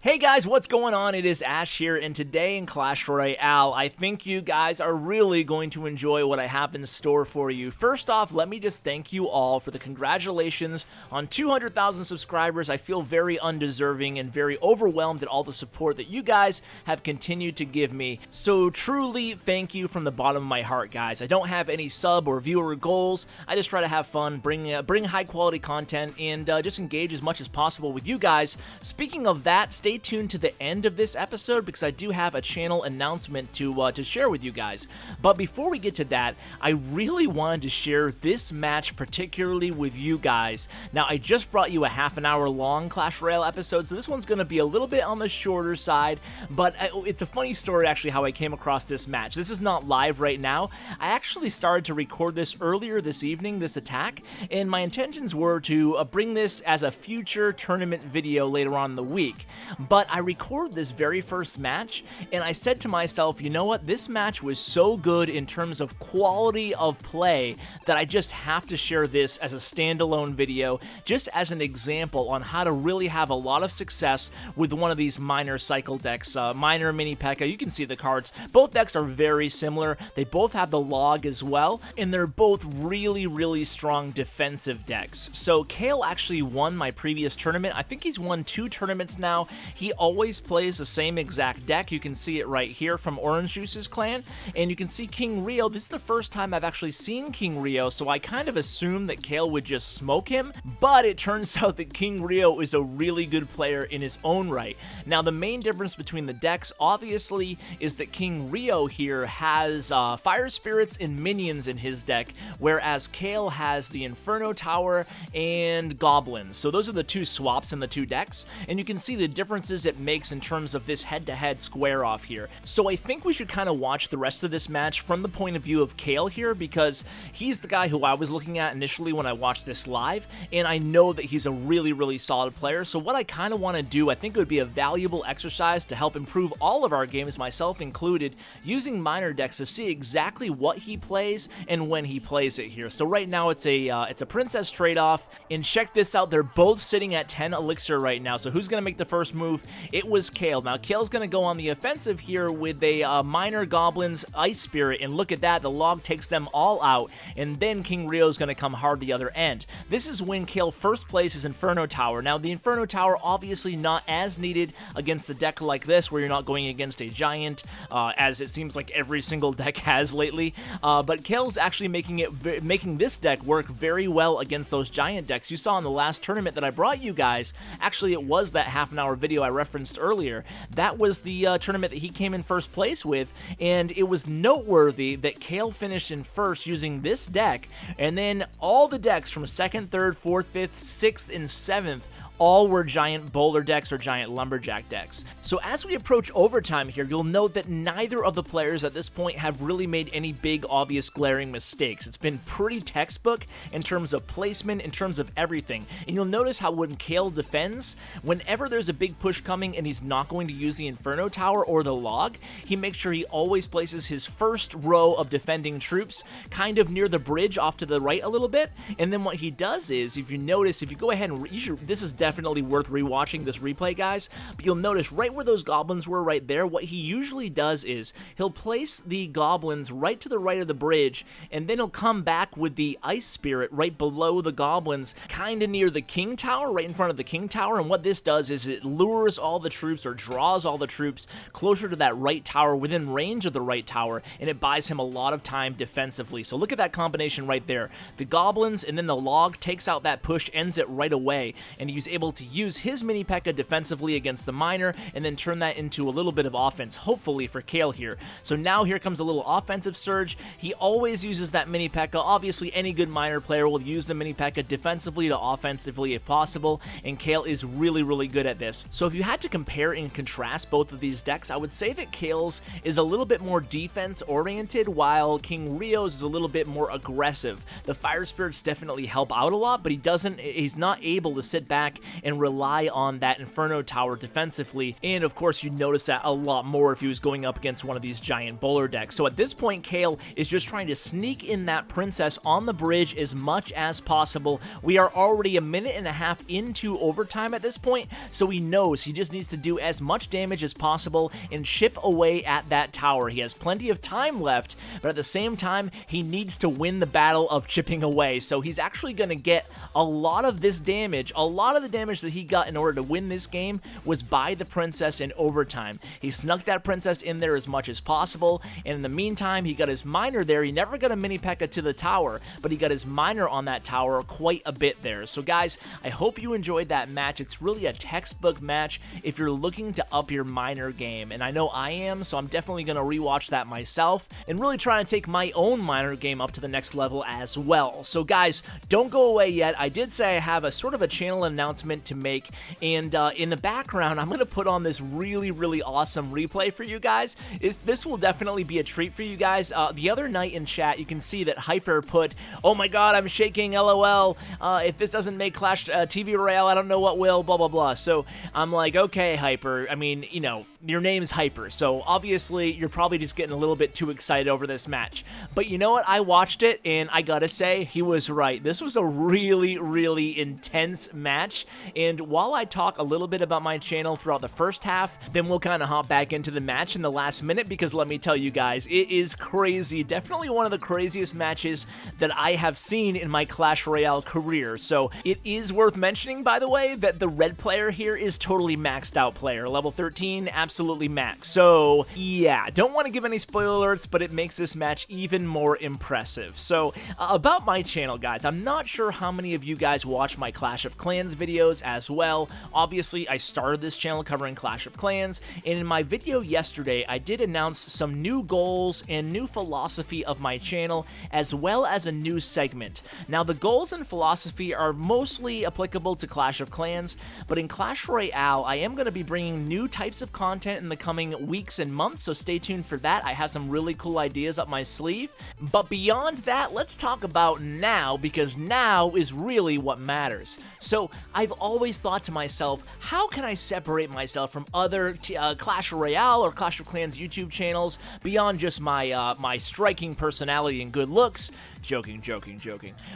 Hey guys, what's going on? It is Ash here, and today in Clash Royale, I think you guys are really going to enjoy what I have in store for you. First off, let me just thank you all for the congratulations on 200,000 subscribers. I feel very undeserving and very overwhelmed at all the support that you guys have continued to give me. So truly, thank you from the bottom of my heart, guys. I don't have any sub or viewer goals. I just try to have fun, bring high quality content, and just engage as much as possible with you guys. Speaking of that, stay tuned to the end of this episode because I do have a channel announcement to share with you guys. But before we get to that, I really wanted to share this match particularly with you guys. Now, I just brought you a half an hour long Clash Royale episode, so this one's going to be a little bit on the shorter side, but it's a funny story actually how I came across this match. This is not live right now. I actually started to record this earlier this evening, this attack, and my intentions were to bring this as a future tournament video later on in the week. But I recorded this very first match, and I said to myself, you know what, this match was so good in terms of quality of play that I just have to share this as a standalone video, just as an example on how to really have a lot of success with one of these minor cycle decks, minor mini P.E.K.K.A. You can see the cards. Both decks are very similar. They both have the log as well, and they're both really strong defensive decks. So Kale actually won my previous tournament. I think he's won 2 tournaments now. He always plays the same exact deck. You can see it right here from Orange Juice's clan, and you can see King Rio. This is the first time I've actually seen King Rio, so I kind of assumed that Kale would just smoke him, but it turns out that King Rio is a really good player in his own right. Now, the main difference between the decks, obviously, is that King Rio here has Fire Spirits and Minions in his deck, whereas Kale has the Inferno Tower and Goblins. So those are the 2 swaps in the 2 decks, and you can see the differences it makes in terms of this head-to-head square off here. So I think we should kind of watch the rest of this match from the point of view of Kale here, because he's the guy who I was looking at initially when I watched this live, and I know that he's a really solid player. So what I kind of want to do, I think it would be a valuable exercise to help improve all of our games, myself included, using minor decks to see exactly what he plays and when he plays it here. So right now it's a princess trade-off, and check this out, they're both sitting at 10 elixir right now. So who's going to make the first move? It was Kale. Now Kale's going to go on the offensive here with a minor Goblins Ice Spirit, and look at that, the log takes them all out, and then King Rio's going to come hard the other end. This is when Kale first plays his Inferno Tower. Now the Inferno Tower obviously not as needed against a deck like this where you're not going against a giant, as it seems like every single deck has lately, but Kale's actually making this deck work very well against those giant decks. You saw in the last tournament that I brought you guys, actually it was that half an hour video I referenced earlier. That was the tournament that he came in first place with, and it was noteworthy that Kale finished in first using this deck, and then all the decks from 2nd, 3rd, 4th, 5th, 6th, and 7th all were giant boulder decks or giant lumberjack decks. So as we approach overtime here, you'll note that neither of the players at this point have really made any big, obvious, glaring mistakes. It's been pretty textbook in terms of placement, in terms of everything. And you'll notice how when Kale defends, whenever there's a big push coming and he's not going to use the Inferno Tower or the log, he makes sure he always places his first row of defending troops kind of near the bridge off to the right a little bit. And then what he does is, if you notice, if you go ahead and this is definitely worth rewatching this replay, guys, but you'll notice right where those goblins were right there, what he usually does is he'll place the goblins right to the right of the bridge, and then he'll come back with the Ice Spirit right below the goblins, kind of near the King Tower, right in front of the King Tower. And what this does is it lures all the troops or draws all the troops closer to that right tower, within range of the right tower, and it buys him a lot of time defensively. So look at that combination right there. The goblins and then the log takes out that push, ends it right away, and he's able to use his mini P.E.K.K.A. defensively against the miner and then turn that into a little bit of offense, hopefully for Kale here. So now here comes a little offensive surge. He always uses that mini P.E.K.K.A. Obviously, any good miner player will use the mini P.E.K.K.A. defensively to offensively if possible, and Kale is really good at this. So if you had to compare and contrast both of these decks, I would say that Kale's is a little bit more defense oriented, while King Rio's is a little bit more aggressive. The Fire Spirits definitely help out a lot, but he's not able to sit back and rely on that Inferno Tower defensively. And of course, you'd notice that a lot more if he was going up against one of these giant bowler decks. So at this point, Kale is just trying to sneak in that princess on the bridge as much as possible. We are already a minute and a half into overtime at this point, so he knows he just needs to do as much damage as possible and chip away at that tower. He has plenty of time left, but at the same time, he needs to win the battle of chipping away. So he's actually going to get a lot of this damage. A lot of the damage that he got in order to win this game was by the princess in overtime. He snuck that princess in there as much as possible, and in the meantime, he got his miner there. He never got a mini P.E.K.K.A to the tower, but he got his miner on that tower quite a bit there. So guys, I hope you enjoyed that match. It's really a textbook match if you're looking to up your miner game, and I know I am, so I'm definitely going to rewatch that myself and really try to take my own miner game up to the next level as well. So guys, don't go away yet. I did say I have a sort of a channel announcement to make, and in the background, I'm going to put on this really awesome replay for you guys. This will definitely be a treat for you guys. The other night in chat, you can see that Hyper put, "Oh my god, I'm shaking, LOL. If this doesn't make Clash TV Royale, I don't know what will, blah, blah, blah." So I'm like, okay, Hyper. I mean, you know, your name's Hyper, so obviously you're probably just getting a little bit too excited over this match. But you know what? I watched it, and I gotta say, he was right. This was a really intense match, and while I talk a little bit about my channel throughout the first half, then we'll kind of hop back into the match in the last minute, because let me tell you guys, it is crazy. Definitely one of the craziest matches that I have seen in my Clash Royale career. So it is worth mentioning, by the way, that the red player here is totally maxed out player. Level 13, absolutely max. So yeah, don't want to give any spoiler alerts, but it makes this match even more impressive. So about my channel, guys, I'm not sure how many of you guys watch my Clash of Clans videos as well. Obviously, I started this channel covering Clash of Clans, and in my video yesterday, I did announce some new goals and new philosophy of my channel, as well as a new segment. Now, the goals and philosophy are mostly applicable to Clash of Clans, but in Clash Royale, I am going to be bringing new types of content in the coming weeks and months, so stay tuned for that. I have some really cool ideas up my sleeve. But beyond that, let's talk about now, because now is really what matters. So I've always thought to myself, how can I separate myself from other Clash Royale or Clash of Clans YouTube channels beyond just my my striking personality and good looks? Joking.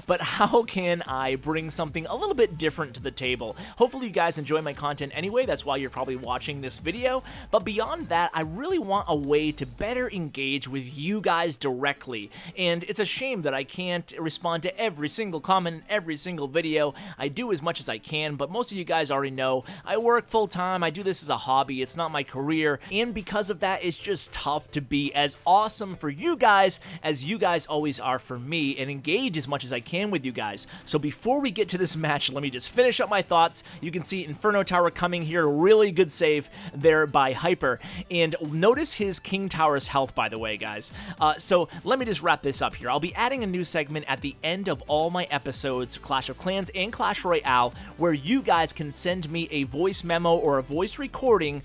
But how can I bring something a little bit different to the table? Hopefully you guys enjoy my content anyway, that's why you're probably watching this video. But beyond that, I really want a way to better engage with you guys directly. And it's a shame that I can't respond to every single comment in every single video. I do as much as I can, but most of you guys already know I work full time, I do this as a hobby, it's not my career, and because of that, it's just tough to be as awesome for you guys as you guys always are for me, and engage as much as I can with you guys. So before we get to this match, let me just finish up my thoughts. You can see Inferno Tower coming here, really good save there by Hyper, and notice his King Tower's health, by the way, guys. So let me just wrap this up here. I'll be adding a new segment at the end of all my episodes, Clash of Clans and Clash Royale, where you guys can send me a voice memo or a voice recording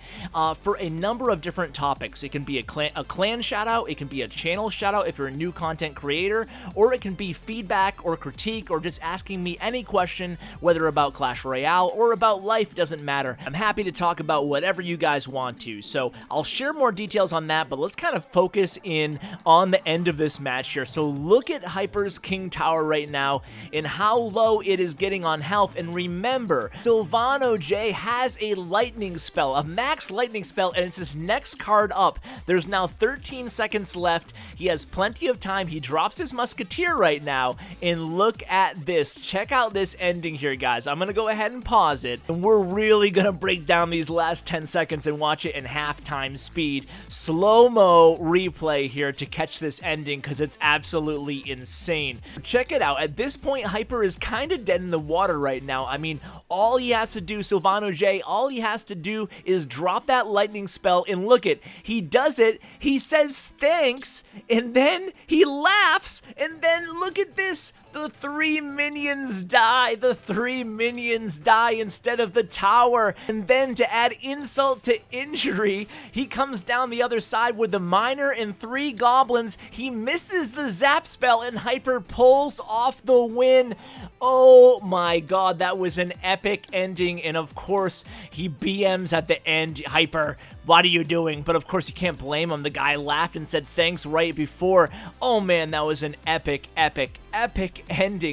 for a number of different topics. It can be a clan shout out, it can be a channel shout out if you're a new content creator, or it can be feedback or critique or just asking me any question, whether about Clash Royale or about life, doesn't matter. I'm happy to talk about whatever you guys want to. So I'll share more details on that, but let's kind of focus in on the end of this match here. So look at Hyper's King Tower right now and how low it is getting on health. And remember, Sylvano J has a lightning spell, a max lightning spell, and it's his next card up. There's now 13 seconds left. He has plenty of time. He drops his Musketeer right now, and look at this. Check out this ending here, guys. I'm gonna go ahead and pause it, and we're really gonna break down these last 10 seconds and watch it in halftime speed. Slow-mo replay here to catch this ending, because it's absolutely insane. Check it out. At this point, Hyper is kind of dead in the water right now. I mean, all he has to do, Sylvano J, all he has to do is drop that lightning spell, and look it, he does it, he says thanks, and then he laughs, and then look at this, The 3 minions die. The 3 minions die instead of the tower. And then to add insult to injury, he comes down the other side with the miner and 3 goblins. He misses the zap spell and Hyper pulls off the win. Oh my god, that was an epic ending. And of course, he BMs at the end. Hyper, what are you doing? But of course, you can't blame him. The guy laughed and said thanks right before. Oh man, that was an epic ending.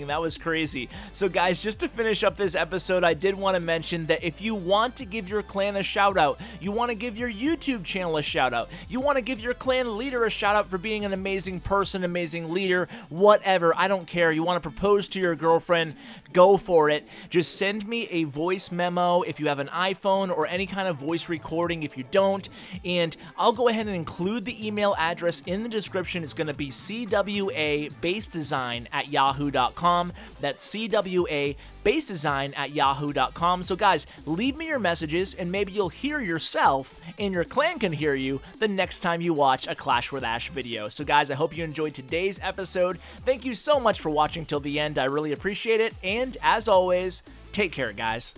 That was crazy. So guys, just to finish up this episode, I did want to mention that if you want to give your clan a shout out, you want to give your YouTube channel a shout out, you want to give your clan leader a shout out for being an amazing person, amazing leader, whatever, I don't care. You want to propose to your girlfriend, go for it. Just send me a voice memo if you have an iPhone or any kind of voice recording if you don't, and I'll go ahead and include the email address in the description. It's going to be cwabasedesign@yahoo.com. That's cwabasedesign@yahoo.com. So guys, leave me your messages and maybe you'll hear yourself and your clan can hear you the next time you watch a Clash with Ash video. So guys, I hope you enjoyed today's episode. Thank you so much for watching till the end. I really appreciate it. And as always, take care, guys.